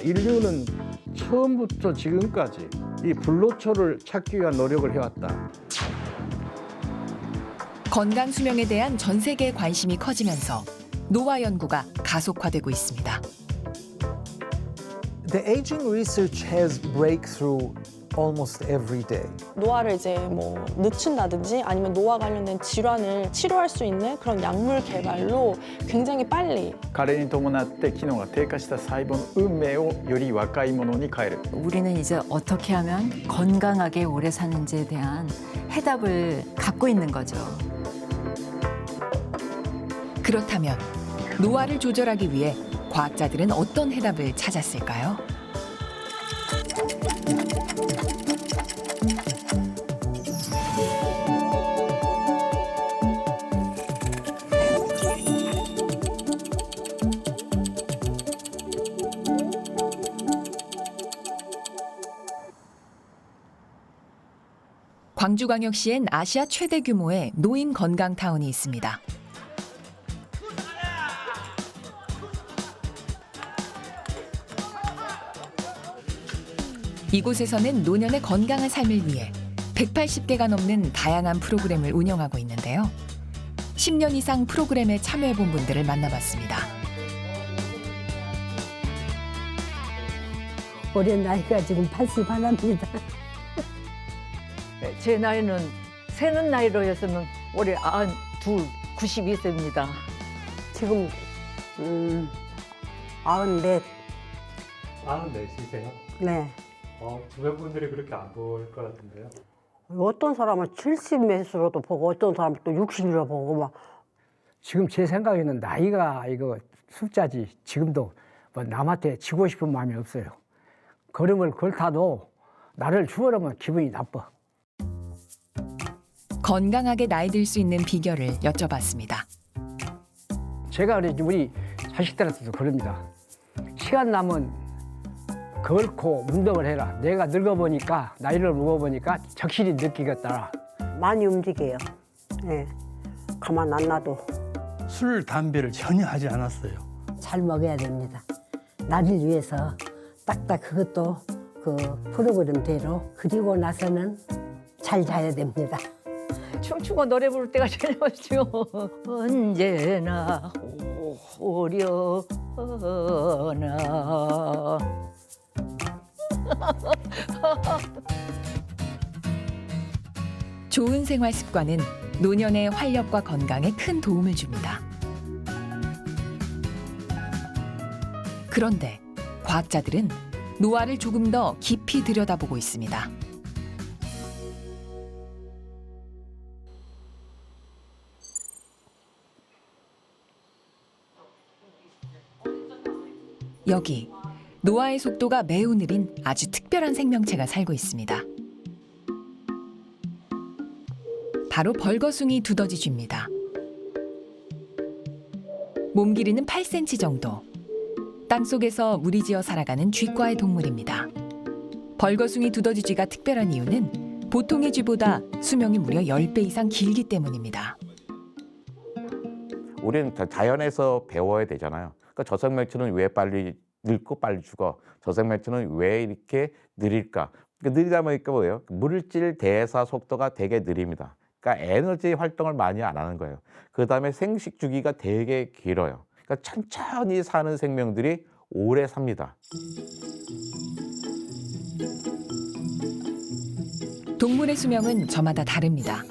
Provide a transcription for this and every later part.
인류는 처음부터 지금까지 이 불로초를 찾기 위한 노력을 해왔다. 건강 수명에 대한 전 세계의 관심이 커지면서 노화 연구가 가속화되고 있습니다. The aging research has breakthrough almost every day. 노화를 이제 뭐 늦춘다든지 아니면 노화 관련된 질환을 치료할 수 있는 그런 약물 개발로 굉장히 빨리 加齢に伴って機能が低下した細胞の運命をより若いものに変える。 우리는 이제 어떻게 하면 건강하게 오래 사는지에 대한 해답을 갖고 있는 거죠. 그렇다면 노화를 조절하기 위해 과학자들은 어떤 해답을 찾았을까요? 광주광역시엔 아시아 최대 규모의 노인 건강타운이 있습니다. 이곳에서는 노년의 건강한 삶을 위해 180개가 넘는 다양한 프로그램을 운영하고 있는데요. 10년 이상 프로그램에 참여해본 분들을 만나봤습니다. 올해 나이가 지금 81입니다. 제 나이는 세는 나이로 해서는 올해 92, 92세입니다. 지금 94. 94시세요? 네. 주변 분들이 그렇게 안 보일 것 같은데요. 어떤 사람은 70몇으로도 보고 어떤 사람은 또 60으로 보고 막. 지금 제 생각에는 나이가 이거 숫자지 지금도 뭐 남한테 지고 싶은 마음이 없어요. 걸음을 걸타도 나를 추월하면 기분이 나빠. 건강하게 나이 들 수 있는 비결을 여쭤봤습니다. 제가 그랬지 우리 자식들한테도 그럽니다. 시간 남은 걸고 운동을 해라. 내가 늙어보니까 나이를 먹어보니까 적실히 느끼겠더라. 많이 움직여요. 네. 가만 안 놔도. 술, 담배를 전혀 하지 않았어요. 잘 먹어야 됩니다. 나를 위해서 딱딱 그것도 그 프로그램대로 그리고 나서는 잘 자야 됩니다. 춤추고 노래 부를 때가 제일 멋지요. 언제나 오려나. 좋은 생활 습관은 노년의 활력과 건강에 큰 도움을 줍니다. 그런데 과학자들은 노화를 조금 더 깊이 들여다보고 있습니다. 여기 노화의 속도가 매우 느린 아주 특별한 생명체가 살고 있습니다. 바로 벌거숭이 두더지쥐입니다. 몸 길이는 8cm 정도. 땅속에서 무리지어 살아가는 쥐과의 동물입니다. 벌거숭이 두더지쥐가 특별한 이유는 보통의 쥐보다 수명이 무려 10배 이상 길기 때문입니다. 우리는 자연에서 배워야 되잖아요. 그러니까 저생명체는 왜 빨리 늙고 빨리 죽어? 저생명체는 왜 이렇게 느릴까? 그러니까 느리다 보니까 뭐예요? 물질 대사 속도가 되게 느립니다. 그러니까 에너지 활동을 많이 안 하는 거예요. 그 다음에 생식 주기가 되게 길어요. 그러니까 천천히 사는 생명들이 오래 삽니다. 동물의 수명은 저마다 다릅니다.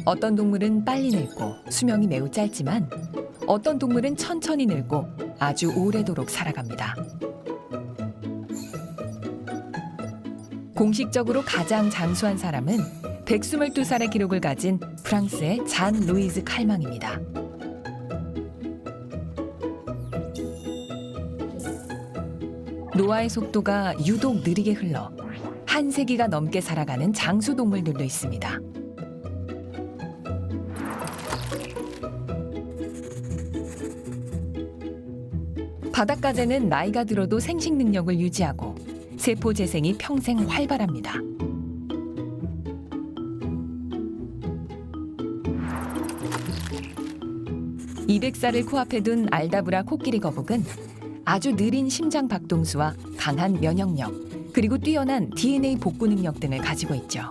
어떤 동물은 빨리 늙고 수명이 매우 짧지만 어떤 동물은 천천히 늙고 아주 오래도록 살아갑니다. 공식적으로 가장 장수한 사람은 122살의 기록을 가진 프랑스의 잔 루이즈 칼망입니다. 노화의 속도가 유독 느리게 흘러 한 세기가 넘게 살아가는 장수 동물들도 있습니다. 바닷가재는 나이가 들어도 생식 능력을 유지하고 세포 재생이 평생 활발합니다. (200살을) 코앞에 둔 알다브라 코끼리 거북은 아주 느린 심장 박동수와 강한 면역력, 그리고 뛰어난 DNA 복구 능력 등을 가지고 있죠.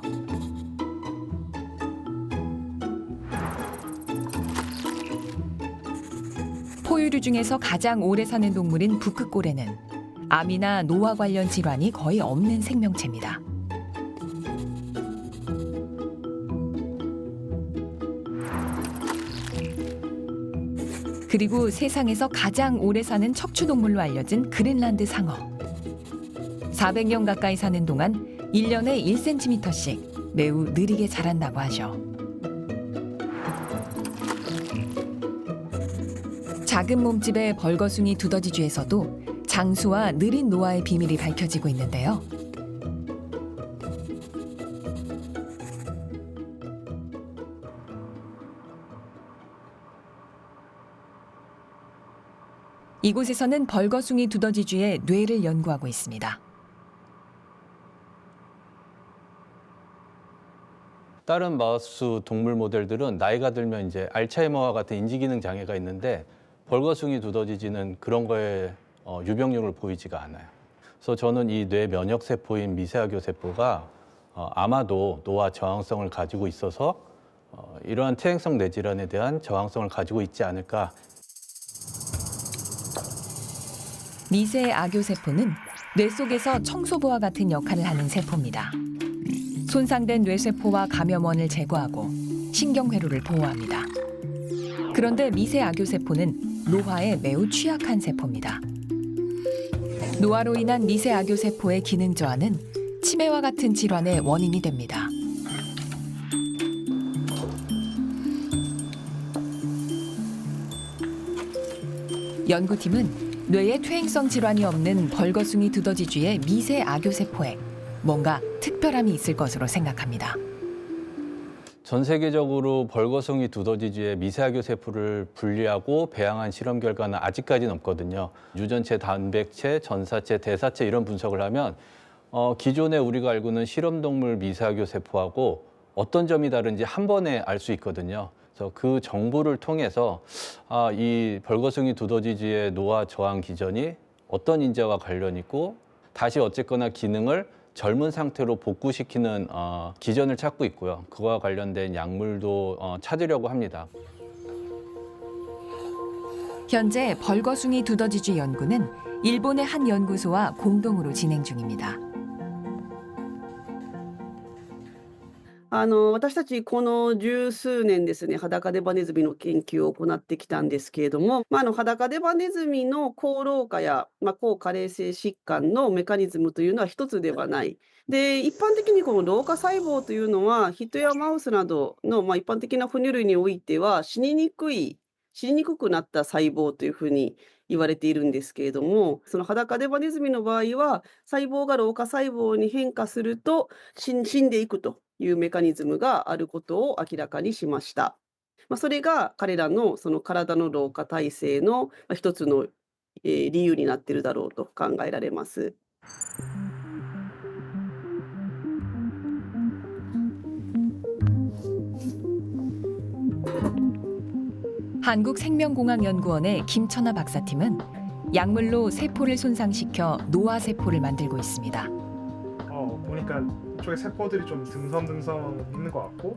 포유류 중에서 가장 오래 사는 동물인 북극고래는 암이나 노화 관련 질환이 거의 없는 생명체입니다. 그리고 세상에서 가장 오래 사는 척추동물로 알려진 그린란드 상어. 400년 가까이 사는 동안 1년에 1cm씩 매우 느리게 자란다고 하죠. 작은 몸집의 벌거숭이 두더지쥐에서도 장수와 느린 노화의 비밀이 밝혀지고 있는데요. 이곳에서는 벌거숭이 두더지쥐의 뇌를 연구하고 있습니다. 다른 마우스 동물 모델들은 나이가 들면 이제 알츠하이머와 같은 인지기능 장애가 있는데 벌거숭이 두더지쥐는 그런 거에 유병률을 보이지가 않아요. 그래서 저는 이 뇌 면역 세포인 미세아교 세포가 아마도 노화 저항성을 가지고 있어서 이러한 퇴행성 뇌질환에 대한 저항성을 가지고 있지 않을까. 미세아교 세포는 뇌 속에서 청소부와 같은 역할을 하는 세포입니다. 손상된 뇌세포와 감염원을 제거하고 신경회로를 보호합니다. 그런데 미세아교 세포는 노화에 매우 취약한 세포입니다. 노화로 인한 미세아교 세포의 기능 저하는 치매와 같은 질환의 원인이 됩니다. 연구팀은 뇌에 퇴행성 질환이 없는 벌거숭이 두더지쥐의 미세아교 세포에 뭔가 특별함이 있을 것으로 생각합니다. 전 세계적으로 벌거숭이 두더지쥐의 미세아교 세포를 분리하고 배양한 실험 결과는 아직까지는 없거든요. 유전체, 단백체, 전사체, 대사체 이런 분석을 하면 기존에 우리가 알고 있는 실험동물 미세아교 세포하고 어떤 점이 다른지 한 번에 알 수 있거든요. 그래서 그 정보를 통해서 이 벌거숭이 두더지쥐의 노화 저항 기전이 어떤 인자와 관련 있고 다시 어쨌거나 기능을 젊은 상태로 복구시키는 기전을 찾고 있고요. 그와 관련된 약물도 찾으려고 합니다. 현재 벌거숭이 두더지쥐 연구는 일본의 한 연구소와 공동으로 진행 중입니다. 私たちこの十数年ですね、裸デバネズミの研究を行ってきたんですけれども、裸デバネズミの高老化や、抗加齢性疾患のメカニズムというのは一つではない。で、一般的にこの老化細胞というのは、人やマウスなどの、一般的な哺乳類においては死ににくくなった細胞というふうに言われているんですけれども、その裸デバネズミの場合は、細胞が老化細胞に変化すると死んでいくというメカニズムがあることを明らかにしました。それが彼らのその体の老化体制の一つの理由になっているだろうと考えられます。 한국생명공학연구원의 김천아 박사팀은 약물로 세포를 손상시켜 노화세포를 만들고 있습니다. 보니까 이쪽에 세포들이 좀 듬성듬성 있는 것 같고,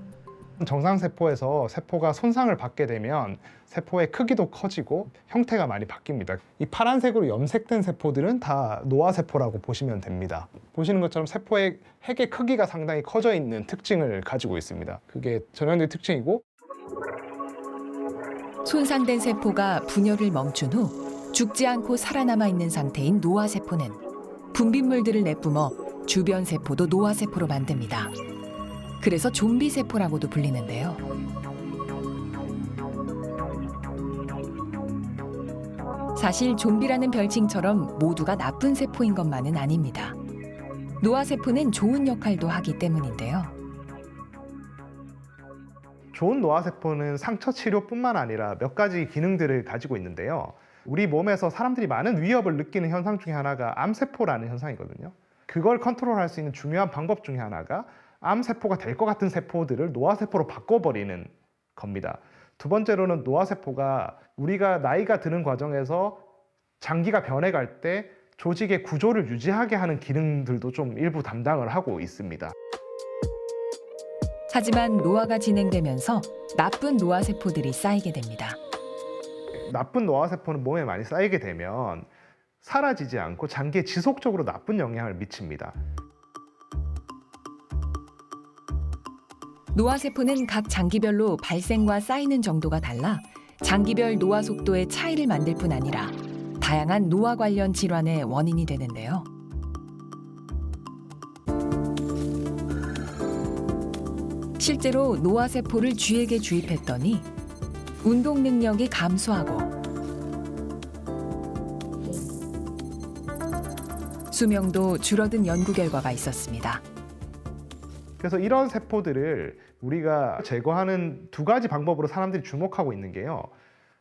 정상 세포에서 세포가 손상을 받게 되면 세포의 크기도 커지고 형태가 많이 바뀝니다. 이 파란색으로 염색된 세포들은 다 노화세포라고 보시면 됩니다. 보시는 것처럼 세포의 핵의 크기가 상당히 커져 있는 특징을 가지고 있습니다. 그게 전형적인 특징이고, 손상된 세포가 분열을 멈춘 후 죽지 않고 살아남아 있는 상태인 노화세포는 분비물들을 내뿜어 주변 세포도 노화세포로 만듭니다. 그래서 좀비세포라고도 불리는데요. 사실 좀비라는 별칭처럼 모두가 나쁜 세포인 것만은 아닙니다. 노화세포는 좋은 역할도 하기 때문인데요. 좋은 노화세포는 상처 치료뿐만 아니라 몇 가지 기능들을 가지고 있는데요. 우리 몸에서 사람들이 많은 위협을 느끼는 현상 중에 하나가 암세포라는 현상이거든요. 그걸 컨트롤할 수 있는 중요한 방법 중에 하나가 암세포가 될 것 같은 세포들을 노화세포로 바꿔버리는 겁니다. 두 번째로는 노화세포가 우리가 나이가 드는 과정에서 장기가 변해갈 때 조직의 구조를 유지하게 하는 기능들도 좀 일부 담당을 하고 있습니다. 하지만 노화가 진행되면서 나쁜 노화세포들이 쌓이게 됩니다. 나쁜 노화세포는 몸에 많이 쌓이게 되면 사라지지 않고 장기에 지속적으로 나쁜 영향을 미칩니다. 노화세포는 각 장기별로 발생과 쌓이는 정도가 달라 장기별 노화 속도의 차이를 만들 뿐 아니라 다양한 노화 관련 질환의 원인이 되는데요. 실제로 노화세포를 쥐에게 주입했더니 운동 능력이 감소하고 수명도 줄어든 연구 결과가 있었습니다. 그래서 이런 세포들을 우리가 제거하는 두 가지 방법으로 사람들이 주목하고 있는 게요.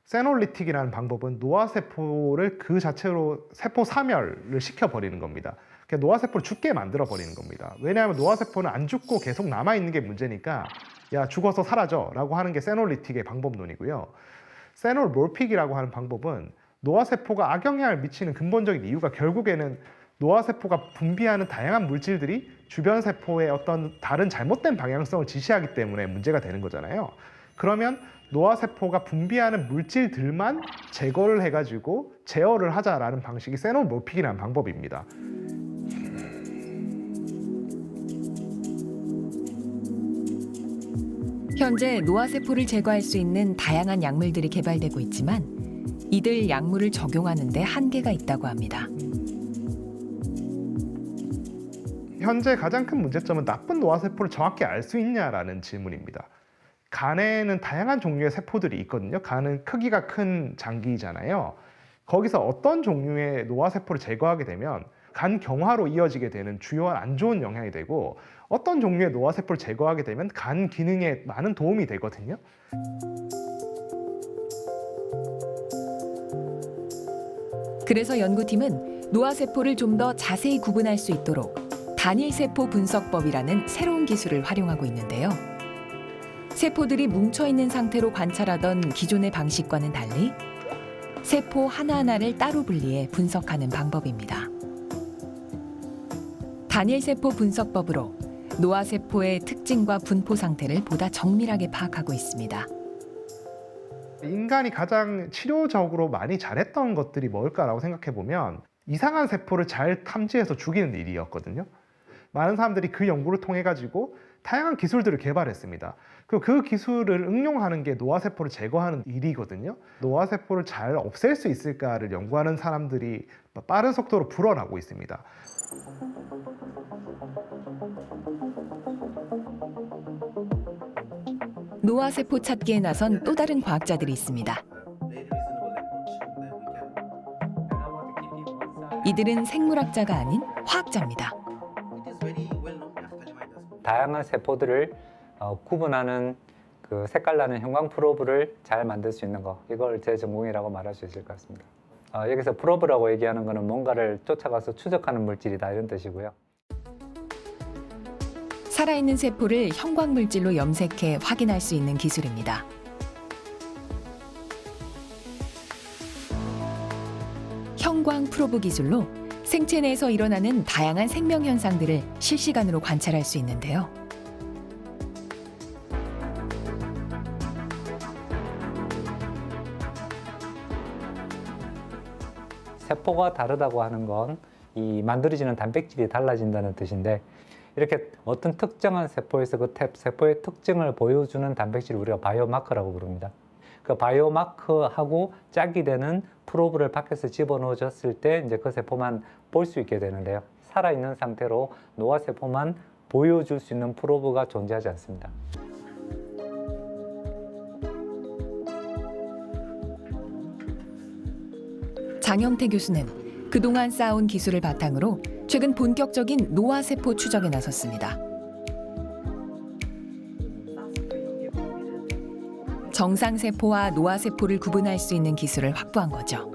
세놀리틱이라는 방법은 노화세포를 그 자체로 세포 사멸을 시켜버리는 겁니다. 그러니까 노화세포를 죽게 만들어버리는 겁니다. 왜냐하면 노화세포는 안 죽고 계속 남아있는 게 문제니까 야 죽어서 사라져 라고 하는 게 세놀리틱의 방법론이고요. 세놀몰픽이라고 하는 방법은 노화세포가 악영향을 미치는 근본적인 이유가 결국에는 노화세포가 분비하는 다양한 물질들이 주변 세포의 어떤 다른 잘못된 방향성을 지시하기 때문에 문제가 되는 거잖아요. 그러면 노화세포가 분비하는 물질들만 제거를 해가지고 제어를 하자라는 방식이 세놀몰픽이라는 방법입니다. 현재 노화세포를 제거할 수 있는 다양한 약물들이 개발되고 있지만 이들 약물을 적용하는 데 한계가 있다고 합니다. 현재 가장 큰 문제점은 나쁜 노화세포를 정확히 알 수 있냐라는 질문입니다. 간에는 다양한 종류의 세포들이 있거든요. 간은 크기가 큰 장기이잖아요. 거기서 어떤 종류의 노화세포를 제거하게 되면 간 경화로 이어지게 되는 주요한 안 좋은 영향이 되고 어떤 종류의 노화세포를 제거하게 되면 간 기능에 많은 도움이 되거든요. 그래서 연구팀은 노화세포를 좀 더 자세히 구분할 수 있도록 단일세포 분석법이라는 새로운 기술을 활용하고 있는데요. 세포들이 뭉쳐있는 상태로 관찰하던 기존의 방식과는 달리 세포 하나하나를 따로 분리해 분석하는 방법입니다. 단일세포 분석법으로 노화세포의 특징과 분포 상태를 보다 정밀하게 파악하고 있습니다. 인간이 가장 치료적으로 많이 잘했던 것들이 뭘까라고 생각해 보면 이상한 세포를 잘 탐지해서 죽이는 일이었거든요. 많은 사람들이 그 연구를 통해 가지고 다양한 기술들을 개발했습니다. 그리고 그 기술을 응용하는 게 노화세포를 제거하는 일이거든요. 노화세포를 잘 없앨 수 있을까를 연구하는 사람들이 빠른 속도로 불어나고 있습니다. 노화세포 찾기에 나선 또 다른 과학자들이 있습니다. 이들은 생물학자가 아닌 화학자입니다. 다양한 세포들을 구분하는 그 색깔나는 형광 프로브를 잘 만들 수 있는 거, 이걸 제 전공이라고 말할 수 있을 것 같습니다. 여기서 프로브라고 얘기하는 거는 뭔가를 쫓아가서 추적하는 물질이다 이런 뜻이고요. 살아있는 세포를 형광물질로 염색해 확인할 수 있는 기술입니다. 형광 프로브 기술로 생체 내에서 일어나는 다양한 생명 현상들을 실시간으로 관찰할 수 있는데요. 세포가 다르다고 하는 건 이 만들어지는 단백질이 달라진다는 뜻인데, 이렇게 어떤 특정한 세포에서 그 세포의 특징을 보여주는 단백질을 우리가 바이오마커라고 부릅니다. 그 바이오마커하고 짝이 되는 프로브를 밖에서 집어넣어줬을 때 이제 그 세포만 볼 수 있게 되는데요. 살아있는 상태로 노화세포만 보여줄 수 있는 프로브가 존재하지 않습니다. 장영태 교수는 그동안 쌓아온 기술을 바탕으로 최근 본격적인 노화세포 추적에 나섰습니다. 정상세포와 노화세포를 구분할 수 있는 기술을 확보한 거죠.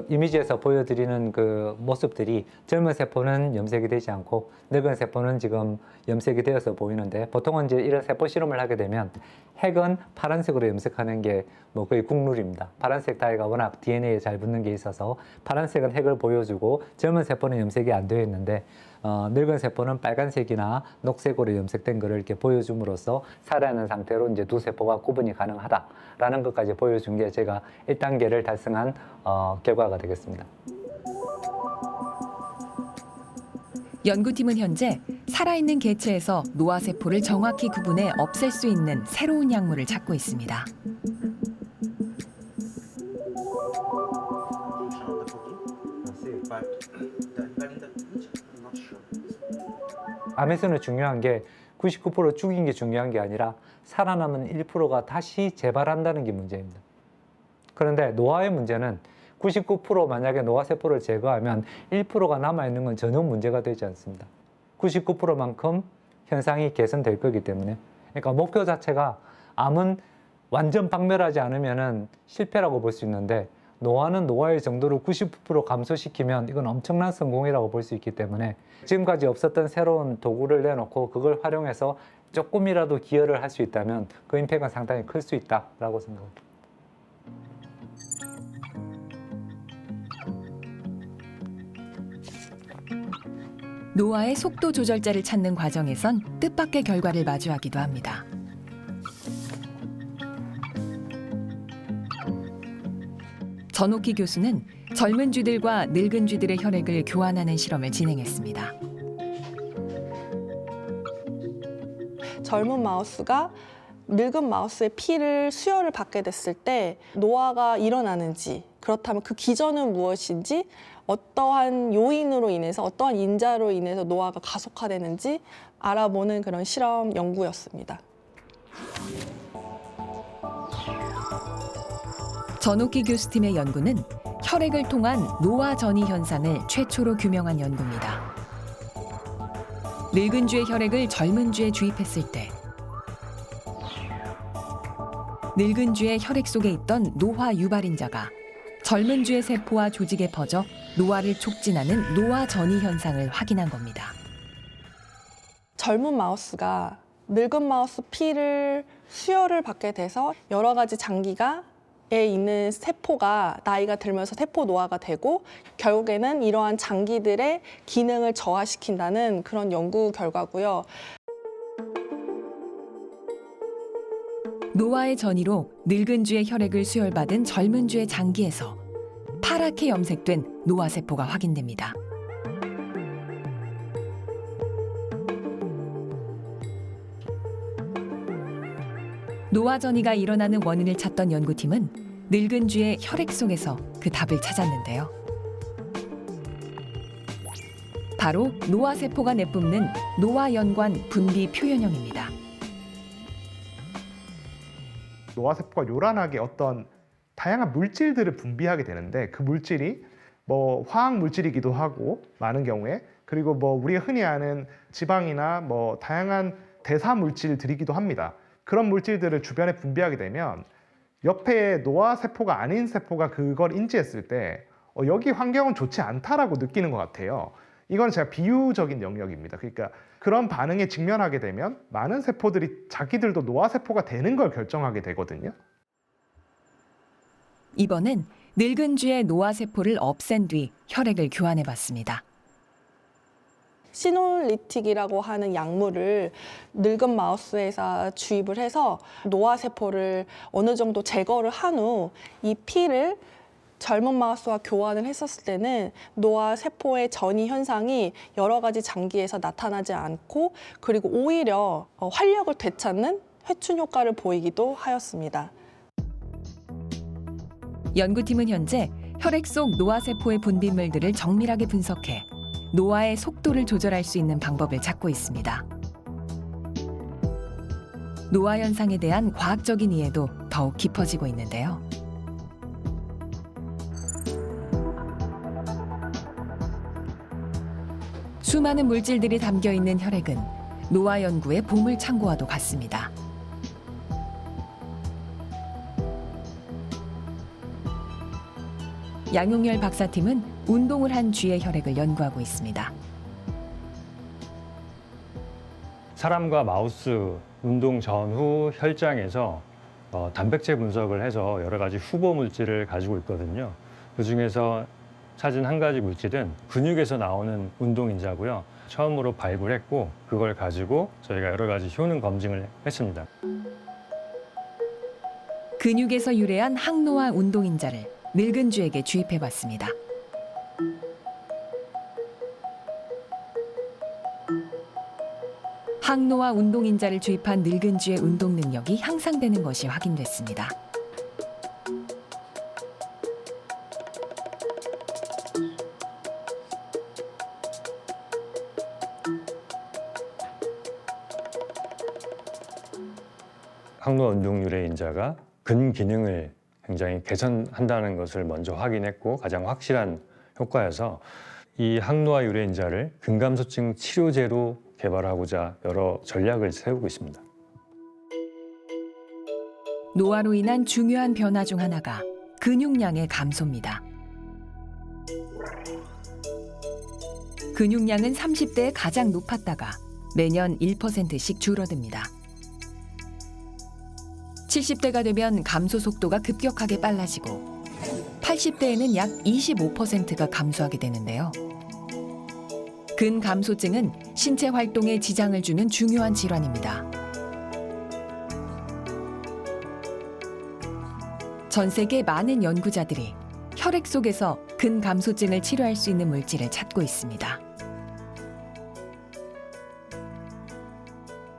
이미지에서 보여드리는 그 모습들이 젊은 세포는 염색이 되지 않고 늙은 세포는 지금 염색이 되어서 보이는데, 보통은 이제 이런 세포 실험을 하게 되면 핵은 파란색으로 염색하는 게 뭐 거의 국룰입니다. 파란색 다이가 워낙 DNA에 잘 붙는 게 있어서 파란색은 핵을 보여주고 젊은 세포는 염색이 안 되어 있는데, 늙은 세포는 빨간색이나 녹색으로 염색된 것을 이렇게 보여줌으로써 살아있는 상태로 이제 두 세포가 구분이 가능하다라는 것까지 보여준 게 제가 1단계를 달성한 결과가 되겠습니다. 연구팀은 현재 살아있는 개체에서 노화세포를 정확히 구분해 없앨 수 있는 새로운 약물을 찾고 있습니다. 암에서는 중요한 게 99% 죽인 게 중요한 게 아니라 살아남은 1%가 다시 재발한다는 게 문제입니다. 그런데 노화의 문제는 99% 만약에 노화세포를 제거하면 1%가 남아있는 건 전혀 문제가 되지 않습니다. 99%만큼 현상이 개선될 거기 때문에, 그러니까 목표 자체가 암은 완전 박멸하지 않으면 실패라고 볼 수 있는데, 노화는 노화의 정도를 90% 감소시키면 이건 엄청난 성공이라고 볼 수 있기 때문에 지금까지 없었던 새로운 도구를 내놓고 그걸 활용해서 조금이라도 기여를 할 수 있다면 그 임팩트는 상당히 클 수 있다라고 생각합니다. 노화의 속도 조절자를 찾는 과정에선 뜻밖의 결과를 마주하기도 합니다. 전옥희 교수는 젊은 쥐들과 늙은 쥐들의 혈액을 교환하는 실험을 진행했습니다. 젊은 마우스가 늙은 마우스의 피를 수혈을 받게 됐을 때 노화가 일어나는지, 그렇다면 그 기전은 무엇인지, 어떠한 요인으로 인해서, 어떠한 인자로 인해서 노화가 가속화되는지 알아보는 그런 실험 연구였습니다. 전옥희 교수팀의 연구는 혈액을 통한 노화 전이 현상을 최초로 규명한 연구입니다. 늙은 쥐의 혈액을 젊은 쥐에 주입했을 때 늙은 쥐의 혈액 속에 있던 노화 유발인자가 젊은 쥐의 세포와 조직에 퍼져 노화를 촉진하는 노화 전이 현상을 확인한 겁니다. 젊은 마우스가 늙은 마우스 피를 수혈을 받게 돼서 여러 가지 장기가 에 있는 세포가 나이가 들면서 세포 노화가 되고 결국에는 이러한 장기들의 기능을 저하시킨다는 그런 연구 결과고요. 노화의 전이로 늙은 쥐의 혈액을 수혈받은 젊은 쥐의 장기에서 파랗게 염색된 노화세포가 확인됩니다. 노화 전이가 일어나는 원인을 찾던 연구팀은 늙은 쥐의 혈액 속에서 그 답을 찾았는데요. 바로 노화세포가 내뿜는 노화연관 분비 표현형입니다. 노화세포가 요란하게 어떤 다양한 물질들을 분비하게 되는데, 그 물질이 뭐 화학 물질이기도 하고 많은 경우에, 그리고 뭐 우리가 흔히 아는 지방이나 뭐 다양한 대사 물질들이기도 합니다. 그런 물질들을 주변에 분비하게 되면 옆에 노화세포가 아닌 세포가 그걸 인지했을 때 여기 환경은 좋지 않다라고 느끼는 것 같아요. 이건 제가 비유적인 영역입니다. 그러니까 그런 반응에 직면하게 되면 많은 세포들이 자기들도 노화세포가 되는 걸 결정하게 되거든요. 이번엔 늙은 쥐의 노화세포를 없앤 뒤 혈액을 교환해봤습니다. 시놀리틱이라고 하는 약물을 늙은 마우스에서 주입을 해서 노화세포를 어느 정도 제거를 한 후 이 피를 젊은 마우스와 교환을 했었을 때는 노화세포의 전이 현상이 여러 가지 장기에서 나타나지 않고, 그리고 오히려 활력을 되찾는 회춘 효과를 보이기도 하였습니다. 연구팀은 현재 혈액 속 노화세포의 분비물들을 정밀하게 분석해 노화의 속도를 조절할 수 있는 방법을 찾고 있습니다. 노화 현상에 대한 과학적인 이해도 더욱 깊어지고 있는데요. 수많은 물질들이 담겨 있는 혈액은 노화 연구의 보물 창고와도 같습니다. 양용열 박사팀은 운동을 한 쥐의 혈액을 연구하고 있습니다. 사람과 마우스 운동 전후 혈장에서 단백질 분석을 해서 여러 가지 후보 물질을 가지고 있거든요. 그중에서 찾은 한 가지 물질은 근육에서 나오는 운동인자고요. 처음으로 발굴했고 그걸 가지고 저희가 여러 가지 효능 검증을 했습니다. 근육에서 유래한 항노화 운동인자를 늙은 쥐에게 주입해봤습니다. 항노화 운동인자를 주입한 늙은 쥐의 운동 능력이 향상되는 것이 확인됐습니다. 항노화 운동 유래인자가 근 기능을 굉장히 개선한다는 것을 먼저 확인했고 가장 확실한 효과여서 이 항노화 유래인자를 근감소증 치료제로 개발하고자 여러 전략을 세우고 있습니다. 노화로 인한 중요한 변화 중 하나가 근육량의 감소입니다. 근육량은 30대에 가장 높았다가 매년 1%씩 줄어듭니다. 70대가 되면 감소 속도가 급격하게 빨라지고 80대에는 약 25%가 감소하게 되는데요. 근감소증은 신체 활동에 지장을 주는 중요한 질환입니다. 전 세계 많은 연구자들이 혈액 속에서 근감소증을 치료할 수 있는 물질을 찾고 있습니다.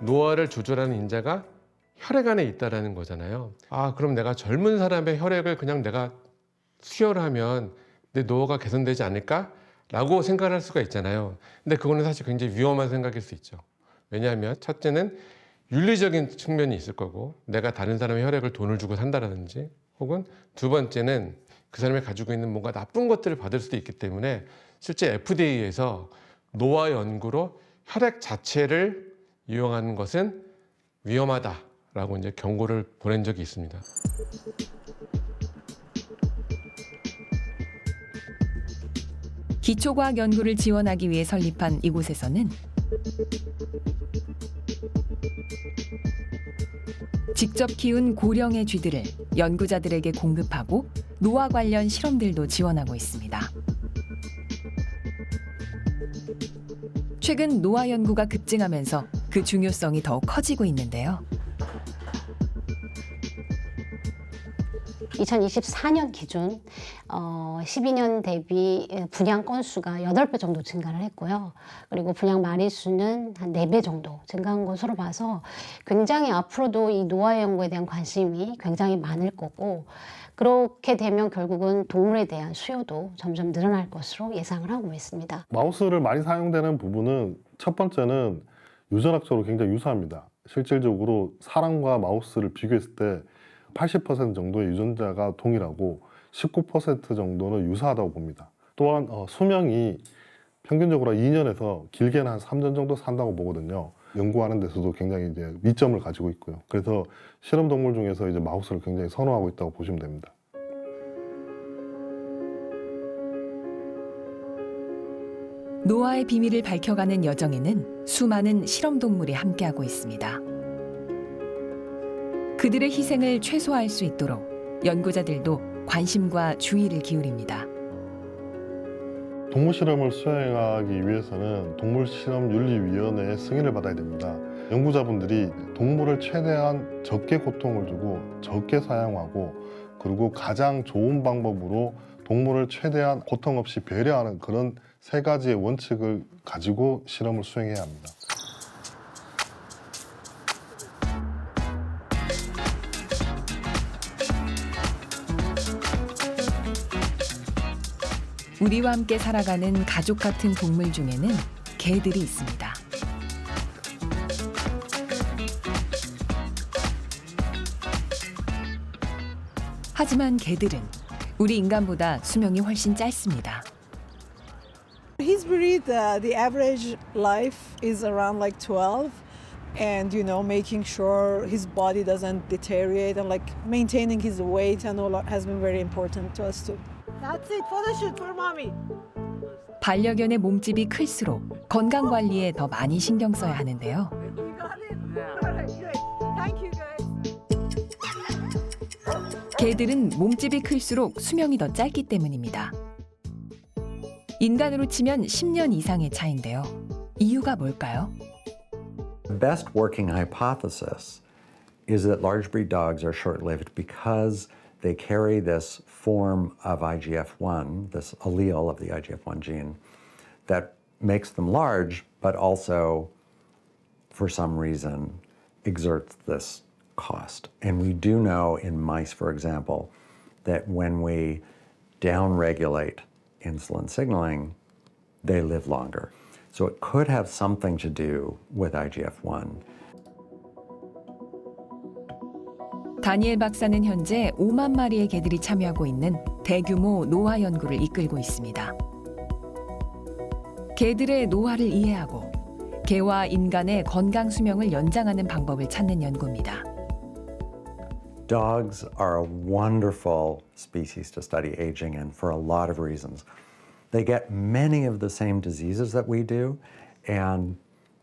노화를 조절하는 인자가 혈액 안에 있다라는 거잖아요. 아, 그럼 내가 젊은 사람의 혈액을 그냥 내가 수혈을 하면 내 노화가 개선되지 않을까? 라고 생각을 할 수가 있잖아요. 근데 그거는 사실 굉장히 위험한 생각일 수 있죠. 왜냐하면 첫째는 윤리적인 측면이 있을 거고 내가 다른 사람의 혈액을 돈을 주고 산다라든지 혹은 두 번째는 그 사람이 가지고 있는 뭔가 나쁜 것들을 받을 수도 있기 때문에 실제 FDA에서 노화 연구로 혈액 자체를 이용하는 것은 위험하다라고 이제 경고를 보낸 적이 있습니다. 기초과학 연구를 지원하기 위해 설립한 이곳에서는 직접 키운 고령의 쥐들을 연구자들에게 공급하고 노화 관련 실험들도 지원하고 있습니다. 최근 노화 연구가 급증하면서 그 중요성이 더욱 커지고 있는데요. 2024년 기준 12년 대비 분양 건수가 8배 정도 증가를 했고요. 그리고 분양 마리수는 한 4배 정도 증가한 것으로 봐서 굉장히 앞으로도 이 노화 연구에 대한 관심이 굉장히 많을 거고 그렇게 되면 결국은 동물에 대한 수요도 점점 늘어날 것으로 예상을 하고 있습니다. 마우스를 많이 사용되는 부분은 첫 번째는 유전학적으로 굉장히 유사합니다. 실질적으로 사람과 마우스를 비교했을 때 80% 정도의 유전자가 동일하고 19% 정도는 유사하다고 봅니다. 또한 수명이 평균적으로 2년에서 길게는 한 3년 정도 산다고 보거든요. 연구하는 데서도 굉장히 이제 이점을 가지고 있고요. 그래서 실험 동물 중에서 이제 마우스를 굉장히 선호하고 있다고 보시면 됩니다. 노화의 비밀을 밝혀가는 여정에는 수많은 실험 동물이 함께하고 있습니다. 그들의 희생을 최소화할 수 있도록 연구자들도 관심과 주의를 기울입니다. 동물 실험을 수행하기 위해서는 동물실험윤리위원회의 승인을 받아야 됩니다. 연구자분들이 동물을 최대한 적게 고통을 주고 적게 사용하고 그리고 가장 좋은 방법으로 동물을 최대한 고통 없이 배려하는 그런 3가지의 원칙을 가지고 실험을 수행해야 합니다. 우리와 함께 살아가는 가족 같은 동물 중에는 개들이 있습니다. 하지만 개들은 우리 인간보다 수명이 훨씬 짧습니다. His breed, the average life is around like 12, and making sure his body doesn't deteriorate and like maintaining his weight and all has been very important to us too. That's it. Photoshoot for mommy. 반려견의 몸집이 클수록 건강 관리에 더 많이 신경 써야 하는데요. You got it? All right, great. Thank you, guys. 개들은 몸집이 클수록 수명이 더 짧기 때문입니다. 인간으로 치면 10년 이상의 차이인데요. 이유가 뭘까요? The best working hypothesis is that large breed dogs are short-lived because they carry this form of IGF-1, this allele of the IGF-1 gene, that makes them large, but also, for some reason, exerts this cost. And we do know in mice, for example, that when we downregulate insulin signaling, they live longer. So it could have something to do with IGF-1. 다니엘 박사는 현재 5만 마리의 개들이 참여하고 있는 대규모 노화 연구를 이끌고 있습니다. 개들의 노화를 이해하고 개와 인간의 건강 수명을 연장하는 방법을 찾는 연구입니다. Dogs are a wonderful species to study aging in for a lot of reasons. They get many of the same diseases that we do, and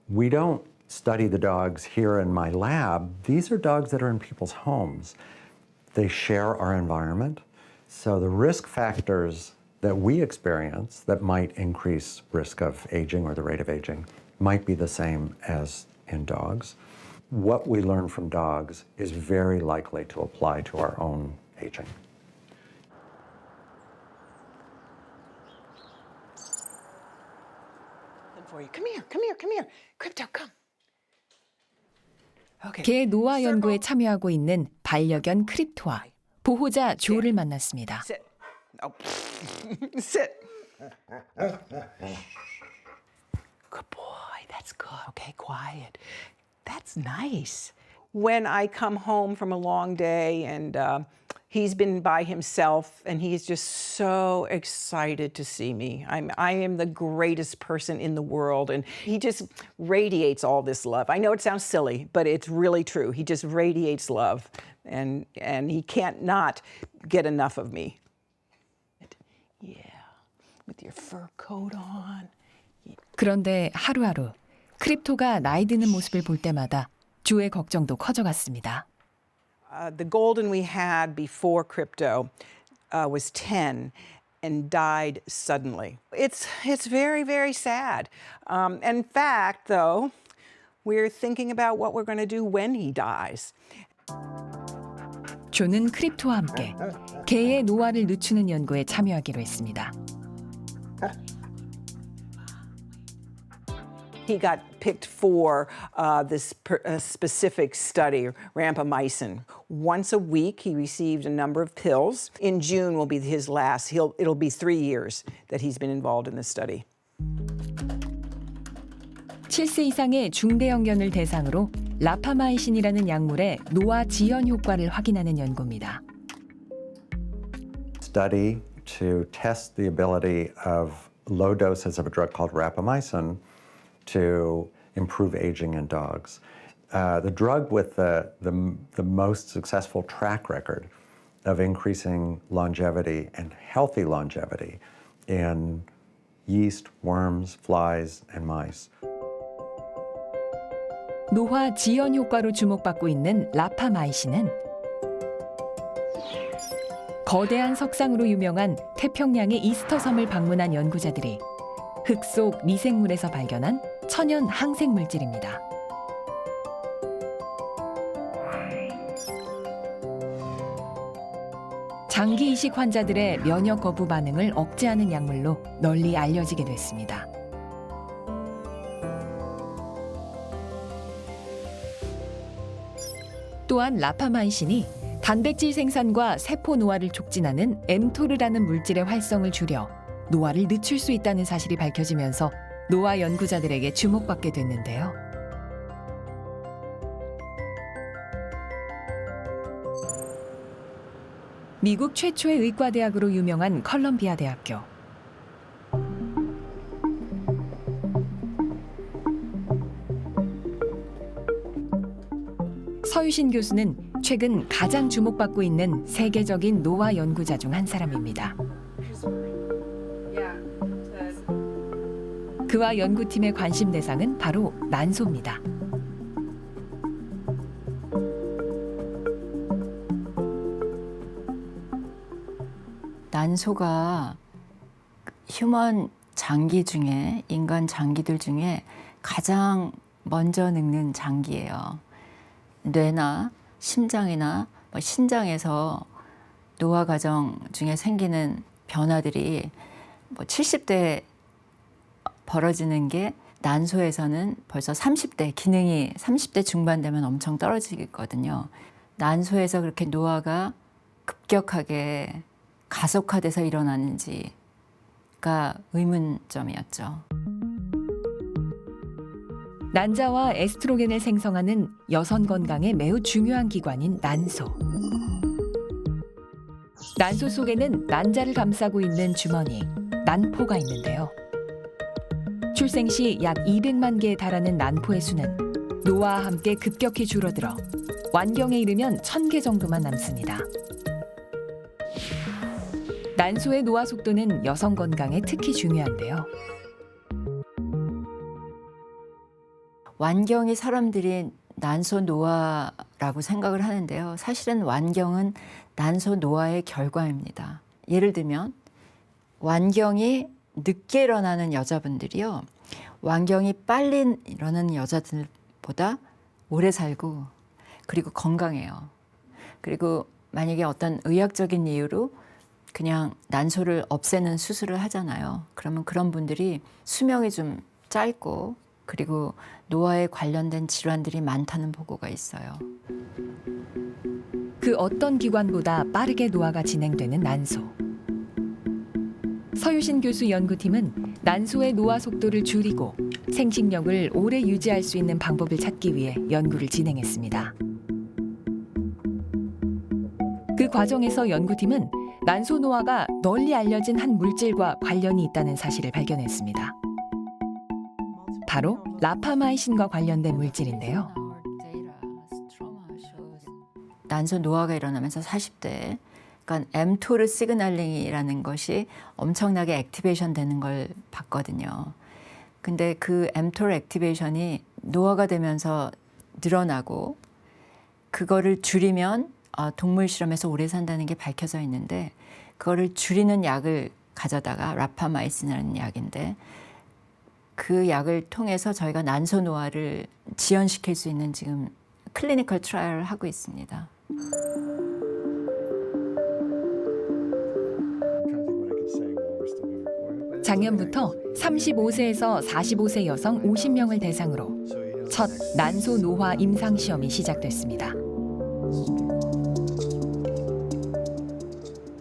we don't study the dogs here in my lab. These are dogs that are in people's homes. They share our environment, so the risk factors that we experience that might increase risk of aging or the rate of aging might be the same as in dogs. What we learn from dogs is very likely to apply to our own aging. For you. Come here, come here, come here. Crypto, come. 개 노화 연구에 참여하고 있는 반려견 크립토와 보호자 조를 만났습니다. Sit. Oh, sit. Good boy. That's good. Okay, quiet. That's nice. When I come home from a long day and he's been by himself and he's just so excited to see me. I am the greatest person in the world and he just radiates all this love. I know it sounds silly, but it's really true. He just radiates love and he can't not get enough of me. Yeah, with your fur coat on. 그런데 하루하루 크립토가 나이 드는 모습을 볼 때마다 조의 걱정도 커져갔습니다. The golden we had before Crypto was 10 and died suddenly. It's very, very sad. In fact, though, we're thinking about what we're going to do when he dies. 조는 크립토와 함께 개의 노화를 늦추는 연구에 참여하기로 했습니다. He got picked for this specific study, rapamycin. Once a week, he received a number of pills. In June will be his last. It'll be 3 years that he's been involved in this study. 7세 이상의 중대형견을 대상으로 라파마이신이라는 약물의 노화 지연 효과를 확인하는 연구입니다. Study to test the ability of low doses of a drug called rapamycin to improve aging in dogs. The drug with the most successful track record of increasing longevity and healthy longevity in yeast, worms, flies, and mice. 노화 지연 효과로 주목받고 있는 라파마이신은 거대한 석상으로 유명한 태평양의 이스터 섬을 방문한 연구자들이 흙 속 미생물에서 발견한 천연 항생 물질입니다. 장기 이식 환자들의 면역 거부 반응을 억제하는 약물로 널리 알려지게 됐습니다. 또한 라파마이신이 단백질 생산과 세포 노화를 촉진하는 엠토르라는 물질의 활성을 줄여 노화를 늦출 수 있다는 사실이 밝혀지면서 노화 연구자들에게 주목받게 됐는데요. 미국 최초의 의과대학으로 유명한 컬럼비아 대학교. 서유신 교수는 최근 가장 주목받고 있는 세계적인 노화 연구자 중 한 사람입니다. 그와 연구팀의 관심 대상은 바로 난소입니다. 난소가 휴먼 장기 중에, 인간 장기들 중에 가장 먼저 늙는 장기예요. 뇌나 심장이나 신장에서 노화 과정 중에 생기는 변화들이 70대 벌어지는 게 난소에서는 벌써 30대, 기능이 30대 중반 되면 엄청 떨어지거든요. 난소에서 그렇게 노화가 급격하게 가속화돼서 일어나는지가 의문점이었죠. 난자와 에스트로겐을 생성하는 여성 건강에 매우 중요한 기관인 난소. 난소 속에는 난자를 감싸고 있는 주머니, 난포가 있는데요. 출생 시 약 200만 개에 달하는 난포의 수는 노화와 함께 급격히 줄어들어 완경에 이르면 1000개 정도만 남습니다. 난소의 노화 속도는 여성 건강에 특히 중요한데요. 완경이 사람들이 난소 노화라고 생각을 하는데요. 사실은 완경은 난소 노화의 결과입니다. 예를 들면 완경이 늦게 일어나는 여자분들이요. 완경이 빨리 일어나는 여자들보다 오래 살고 그리고 건강해요. 그리고 만약에 어떤 의학적인 이유로 그냥 난소를 없애는 수술을 하잖아요. 그러면 그런 분들이 수명이 좀 짧고 그리고 노화에 관련된 질환들이 많다는 보고가 있어요. 그 어떤 기관보다 빠르게 노화가 진행되는 난소. 서유신 교수 연구팀은 난소의 노화 속도를 줄이고 생식력을 오래 유지할 수 있는 방법을 찾기 위해 연구를 진행했습니다. 그 과정에서 연구팀은 난소 노화가 널리 알려진 한 물질과 관련이 있다는 사실을 발견했습니다. 바로 라파마이신과 관련된 물질인데요. 난소 노화가 일어나면서 40대에 그러니까 mTOR 시그널링이라는 것이 엄청나게 액티베이션 되는 걸 봤거든요. 근데 그 mTOR 액티베이션이 노화가 되면서 늘어나고 그거를 줄이면 동물 실험에서 오래 산다는 게 밝혀져 있는데 그거를 줄이는 약을 가져다가 라파마이신이라는 약인데 그 약을 통해서 저희가 난소 노화를 지연시킬 수 있는 지금 클리니컬 트라이얼을 하고 있습니다. 작년부터 35세에서 45세 여성 50명을 대상으로 첫 난소 노화 임상 시험이 시작됐습니다.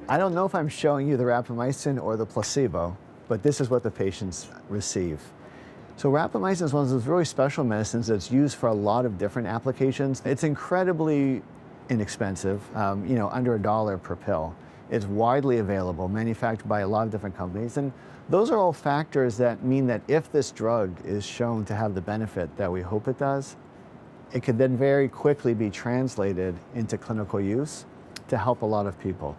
I don't know if I'm showing you the rapamycin or the placebo, but this is what the patients receive. So rapamycin is one of those really special medicines that's used for a lot of different applications. It's incredibly inexpensive, under $1 per pill. It's widely available, manufactured by a lot of different companies. And those are all factors that mean that if this drug is shown to have the benefit that we hope it does, it could then very quickly be translated into clinical use to help a lot of people.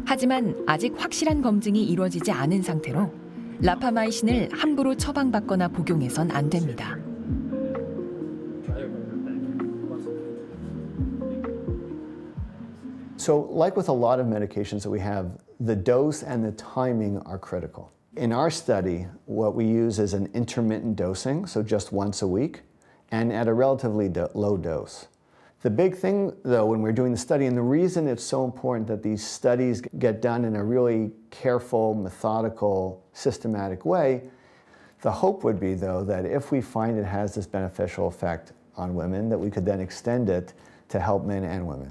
하지만 아직 확실한 검증이 이루어지지 않은 상태로 라파마이신을 함부로 처방받거나 복용해선 안 됩니다. So like with a lot of medications that we have, the dose and the timing are critical. In our study, what we use is an intermittent dosing, so just once a week, and at a relatively low dose. The big thing, though, when we're doing the study, and the reason it's so important that these studies get done in a really careful, methodical, systematic way, the hope would be, though, that if we find it has this beneficial effect on women, that we could then extend it to help men and women.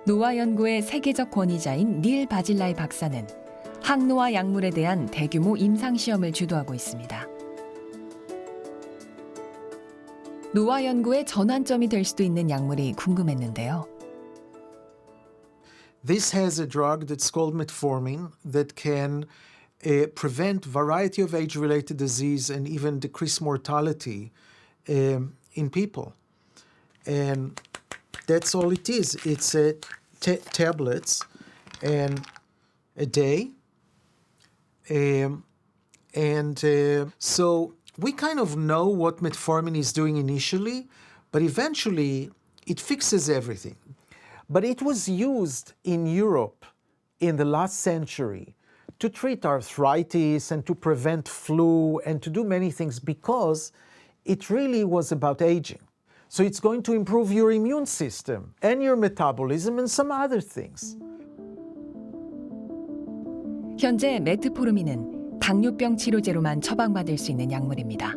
노화 연구의 세계적 권위자인 닐 바질라이 박사는 항노화 약물에 대한 대규모 임상 시험을 주도하고 있습니다. 노화 연구의 전환점이 될 수도 있는 약물이 궁금했는데요. This has a drug that's called metformin that can prevent variety of age-related disease and even decrease mortality in people. and that's all it is. It's tablets and a day. So we kind of know what metformin is doing initially, but eventually it fixes everything. But it was used in Europe in the last century to treat arthritis and to prevent flu and to do many things because it really was about aging. So it's going to improve your immune system and your metabolism and some other things. 현재 메트포르민은 당뇨병 치료제로만 처방받을 수 있는 약물입니다.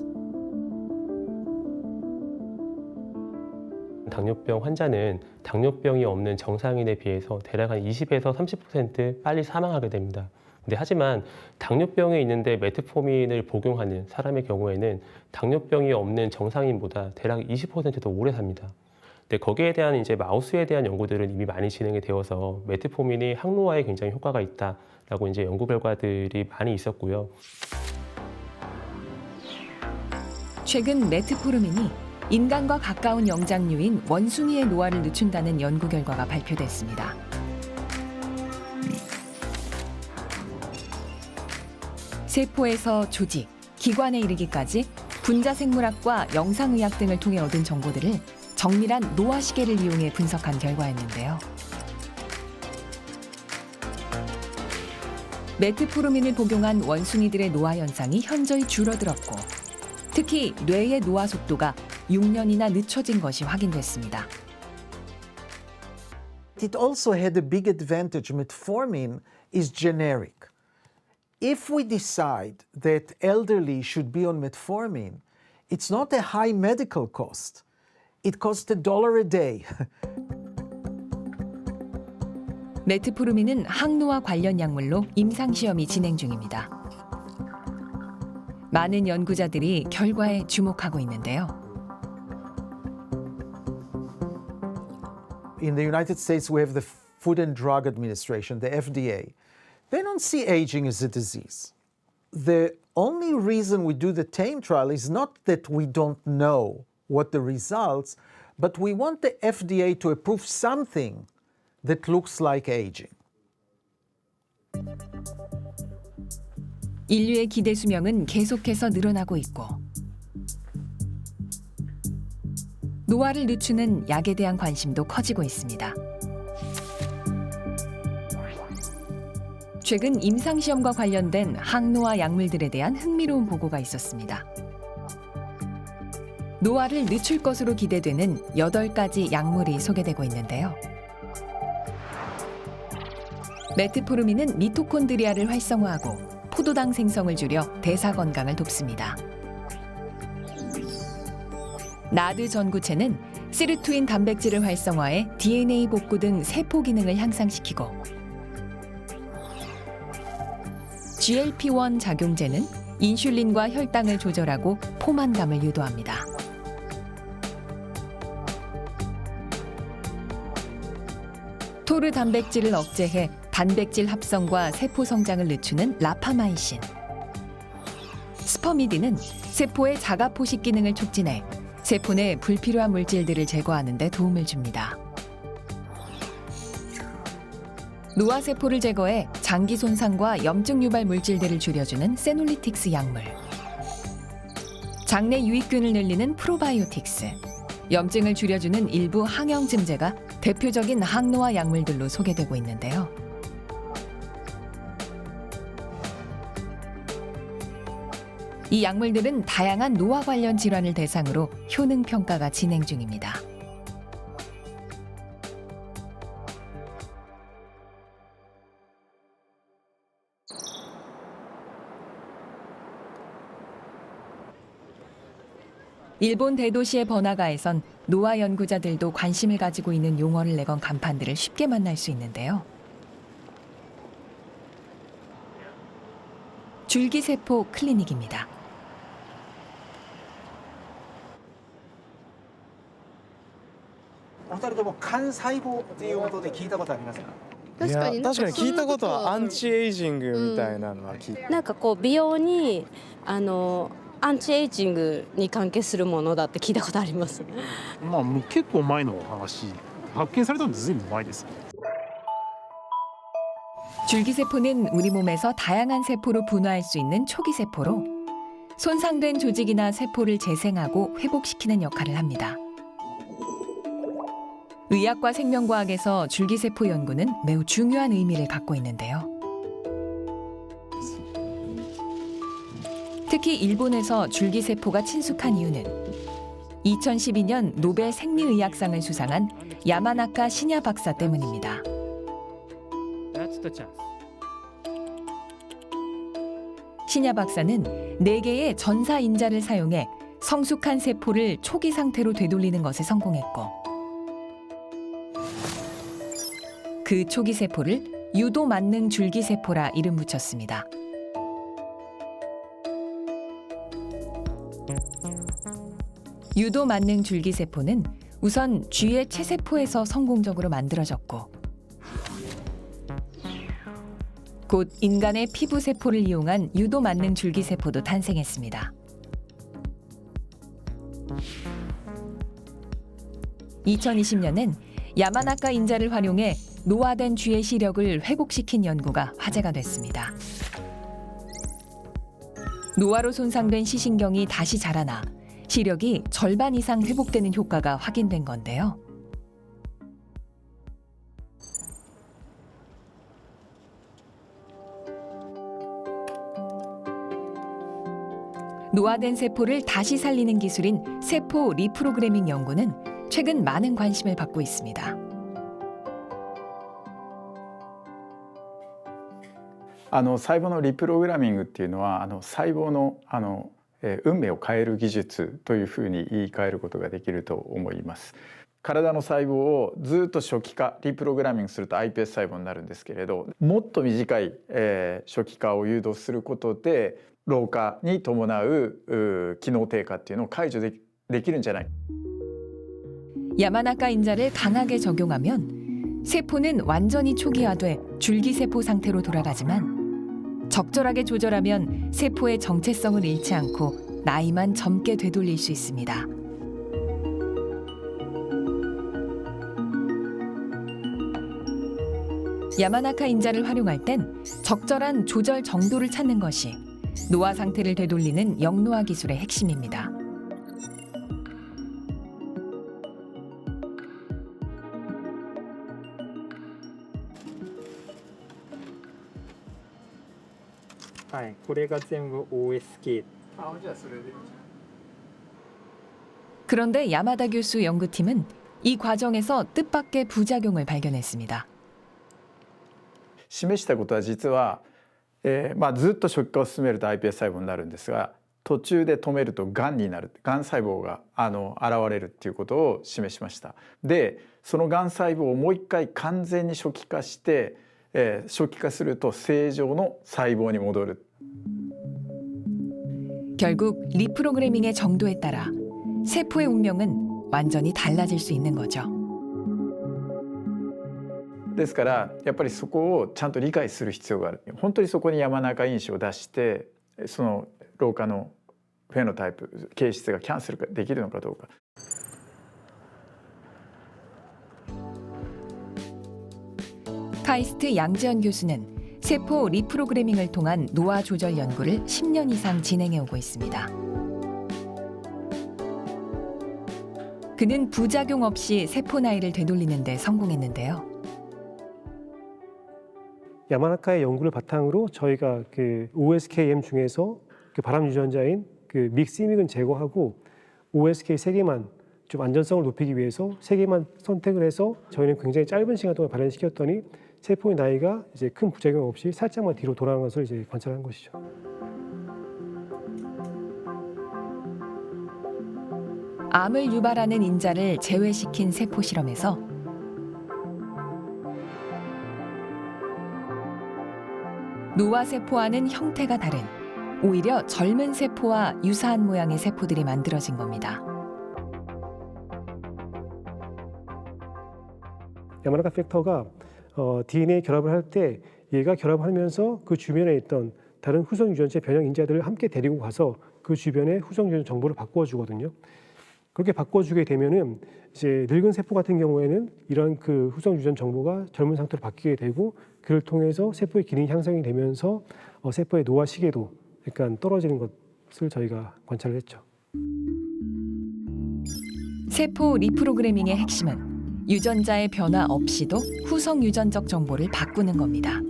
당뇨병 환자는 당뇨병이 없는 정상인에 비해서 대략 한 20에서 30% 빨리 사망하게 됩니다. 근데 하지만 당뇨병이 있는데 메트포르민을 복용하는 사람의 경우에는 당뇨병이 없는 정상인보다 대략 20% 더 오래 삽니다. 근데 거기에 대한 이제 마우스에 대한 연구들은 이미 많이 진행이 되어서 메트포르민이 항노화에 굉장히 효과가 있다라고 이제 연구 결과들이 많이 있었고요. 최근 메트포르민이 인간과 가까운 영장류인 원숭이의 노화를 늦춘다는 연구 결과가 발표됐습니다. 세포에서 조직, 기관에 이르기까지 분자생물학과 영상의학 등을 통해 얻은 정보들을 정밀한 노화 시계를 이용해 분석한 결과였는데요. 메트포르민을 복용한 원숭이들의 노화 현상이 현저히 줄어들었고 특히 뇌의 노화 속도가 6년이나 늦춰진 것이 확인됐습니다. It also had a big advantage. Metformin is generic. If we decide that elderly should be on metformin, it's not a high medical cost. It costs $1 a day. 메트포르민은 항노화 관련 약물로 임상시험이 진행 중입니다. 많은 연구자들이 결과에 주목하고 있는데요. In the United States, we have the Food and Drug Administration, the FDA. They don't see aging as a disease. The only reason we do the TAME trial is not that we don't know what the results, but we want the FDA to approve something that looks like aging. 인류의 기대 수명은 계속해서 늘어나고 있고 노화를 늦추는 약에 대한 관심도 커지고 있습니다. 최근 임상시험과 관련된 항노화 약물들에 대한 흥미로운 보고가 있었습니다. 노화를 늦출 것으로 기대되는 8가지 약물이 소개되고 있는데요. 메트포르민은 미토콘드리아를 활성화하고 포도당 생성을 줄여 대사 건강을 돕습니다. 나드 전구체는 시르투인 단백질을 활성화해 DNA 복구 등 세포 기능을 향상시키고 GLP-1 작용제는 인슐린과 혈당을 조절하고 포만감을 유도합니다. 토르 단백질을 억제해 단백질 합성과 세포 성장을 늦추는 라파마이신. 스퍼미딘은 세포의 자가 포식 기능을 촉진해 세포 내 불필요한 물질들을 제거하는 데 도움을 줍니다. 노화세포를 제거해 장기 손상과 염증 유발 물질들을 줄여주는 세놀리틱스 약물. 장내 유익균을 늘리는 프로바이오틱스. 염증을 줄여주는 일부 항염증제가 대표적인 항노화 약물들로 소개되고 있는데요. 이 약물들은 다양한 노화 관련 질환을 대상으로 효능 평가가 진행 중입니다. 일본 대도시의 번화가에선 노화 연구자들도 관심을 가지고 있는 용어를 내건 간판들을 쉽게 만날 수 있는데요. 줄기세포 클리닉입니다. お二人とも幹細胞っていうことで聞いたことありますか？確かにいや確かに聞いたことはアンチエイジングみたいなのは聞いて、なんかこう美容にアンチエイジングに関係するものだって聞いたことあります。まあもう結構前の話、発見されたのずいぶん前です。 줄기세포는 우리 몸에서 다양한 세포로 분화할 수 있는 초기세포로 손상된 조직이나 세포를 재생하고 회복시키는 역할을 합니다. 의학과 생명과학에서 줄기세포 연구는 매우 중요한 의미를 갖고 있는데요. 특히 일본에서 줄기세포가 친숙한 이유는 2012년 노벨 생리의학상을 수상한 야마나카 시냐 박사 때문입니다. 시냐 박사는 4개의 전사인자를 사용해 성숙한 세포를 초기 상태로 되돌리는 것에 성공했고 그 초기 세포를 유도만능 줄기세포라 이름 붙였습니다. 유도만능 줄기세포는 우선 쥐의 체세포에서 성공적으로 만들어졌고 곧 인간의 피부세포를 이용한 유도만능 줄기세포도 탄생했습니다. 2020년엔 야마나카 인자를 활용해 노화된 쥐의 시력을 회복시킨 연구가 화제가 됐습니다. 노화로 손상된 시신경이 다시 자라나 시력이 절반 이상 회복되는 효과가 확인된 건데요. 노화된 세포를 다시 살리는 기술인 세포 리프로그래밍 연구는 최근 많은 관심을 받고 있습니다. 細胞のリプログラミングっていうのは細胞の運命を変える技術というふうに言い換えることができると思います。体の細胞をずっと初期化リプログラミングすると iPS 細胞になるんですけれど、もっと短い、初期化を誘導することで老化に伴う機能低下っていうのを解除できるんじゃない。 야마나카 인자를 강하게 적용하면 세포는 완전히 초기화돼 줄기세포 상태로 돌아가지만 적절하게 조절하면 세포의 정체성을 잃지 않고 나이만 젊게 되돌릴 수 있습니다. 야마나카 인자를 활용할 땐 적절한 조절 정도를 찾는 것이 노화 상태를 되돌리는 영노화 기술의 핵심입니다. 그런데 야마다 교수 연구팀은 이 과정에서 뜻밖의 부작용을 발견했습니다. 示したことは実は、ずっと初期化を進めると iPS 細胞になるんですが、途中で止めるとがんになる、がん細胞が現れるっていうことを示しました。で、そのがん細胞をもう一回完全に初期化して、初期化すると正常の細胞に戻る。 결국 리프로그래밍의 정도에 따라 세포의 운명은 완전히 달라질 수 있는 거죠. ですからやっぱりそこをちゃんと理解する必要がある。本当にそこに山中因子を出してその老化のフェノタイプ形質がキャンセルできるのかどうか。 카이스트 양재현 교수는 세포 리프로그래밍을 통한 노화 조절 연구를 10년 이상 진행해 오고 있습니다. 그는 부작용 없이 세포 나이를 되돌리는 데 성공했는데요. 야마나카의 연구를 바탕으로 저희가 그 OSKM 중에서 그 발암 유전자인 그 믹스이믹은 제거하고 OSK 3개만 좀 안전성을 높이기 위해서 3개만 선택을 해서 저희는 굉장히 짧은 시간 동안 발현시켰더니 세포의 나이가 이제 큰 부작용 없이 살짝만 뒤로 돌아가는 것을 이제 관찰한 것이죠. 암을 유발하는 인자를 제외시킨 세포 실험에서 노화 세포와는 형태가 다른 오히려 젊은 세포와 유사한 모양의 세포들이 만들어진 겁니다. 야마나카 팩터가 DNA 결합을 할 때 얘가 결합하면서 그 주변에 있던 다른 후속 유전체 변형 인자들을 함께 데리고 가서 그 주변에 후성 유전 정보를 바꿔주거든요. 그렇게 바꿔주게 되면은 이제 늙은 세포 같은 경우에는 이런 그 후성 유전 정보가 젊은 상태로 바뀌게 되고 그를 통해서 세포의 기능이 향상이 되면서 세포의 노화 시계도 약간 떨어지는 것을 저희가 관찰을 했죠. 세포 리프로그래밍의 핵심은 유전자의 변화 없이도 후성 유전적 정보를 바꾸는 겁니다.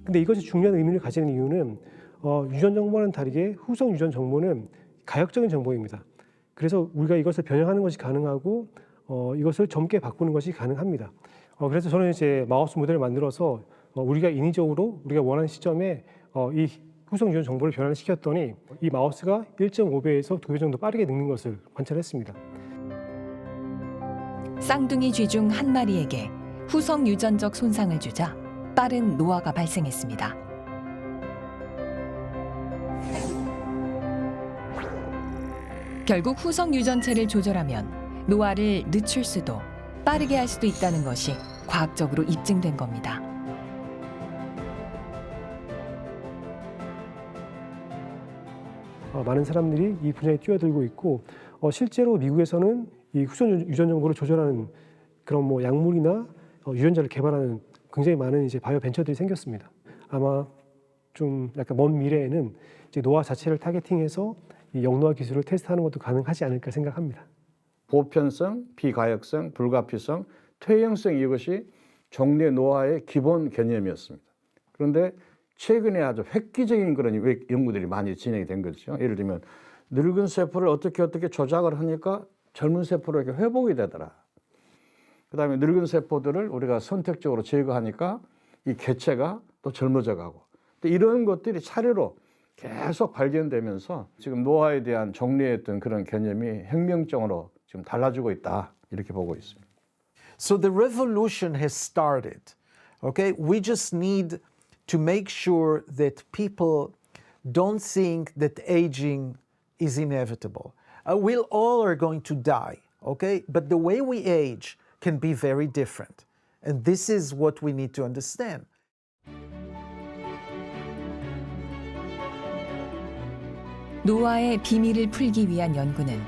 근데 이것이 중요한 의미를 가지는 이유는 유전 정보와는 다르게 후성 유전 정보는 가역적인 정보입니다. 그래서 우리가 이것을 변형하는 것이 가능하고 이것을 젊게 바꾸는 것이 가능합니다. 그래서 저는 이제 마우스 모델을 만들어서 우리가 인위적으로 우리가 원하는 시점에 이 후성 유전 정보를 변환을 시켰더니 이 마우스가 1.5배에서 2배 정도 빠르게 늙는 것을 관찰했습니다. 쌍둥이 쥐 중 한 마리에게 후성 유전적 손상을 주자 빠른 노화가 발생했습니다. 결국 후성 유전체를 조절하면 노화를 늦출 수도 빠르게 할 수도 있다는 것이 과학적으로 입증된 겁니다. 많은 사람들이 이 분야에 뛰어들고 있고 실제로 미국에서는 이 후성 유전 정보를 조절하는 그런 뭐 약물이나 유전자를 개발하는 굉장히 많은 이제 바이오 벤처들이 생겼습니다. 아마 좀 약간 먼 미래에는 이제 노화 자체를 타겟팅해서 이 역노화 기술을 테스트하는 것도 가능하지 않을까 생각합니다. 보편성, 비가역성, 불가피성, 퇴행성 이것이 종래 노화의 기본 개념이었습니다. 그런데 최근에 아주 획기적인 그런 연구들이 많이 진행이 된 거죠. 예를 들면 늙은 세포를 어떻게 조작을 하니까 젊은 세포로 이렇게 회복이 되더라. 그다음에 늙은 세포들을 우리가 선택적으로 제거하니까 이 개체가 또 젊어져 가고 또 이런 것들이 차례로 계속 발견되면서 지금 노화에 대한 종래했던 그런 개념이 혁명적으로 지금 달라지고 있다 이렇게 보고 있습니다. So the revolution has started. Okay, we just need to make sure that people don't think that aging is inevitable. We all are going to die, okay? But the way we age can be very different. And this is what we need to understand. 노화의 비밀을 풀기 위한 연구는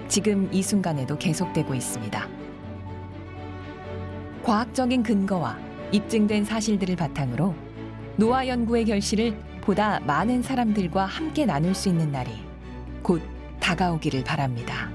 지금 이 순간에도 계속되고 있습니다. 과학적인 근거와 입증된 사실들을 바탕으로 노화 연구의 결실을 보다 많은 사람들과 함께 나눌 수 있는 날이 곧 다가오기를 바랍니다.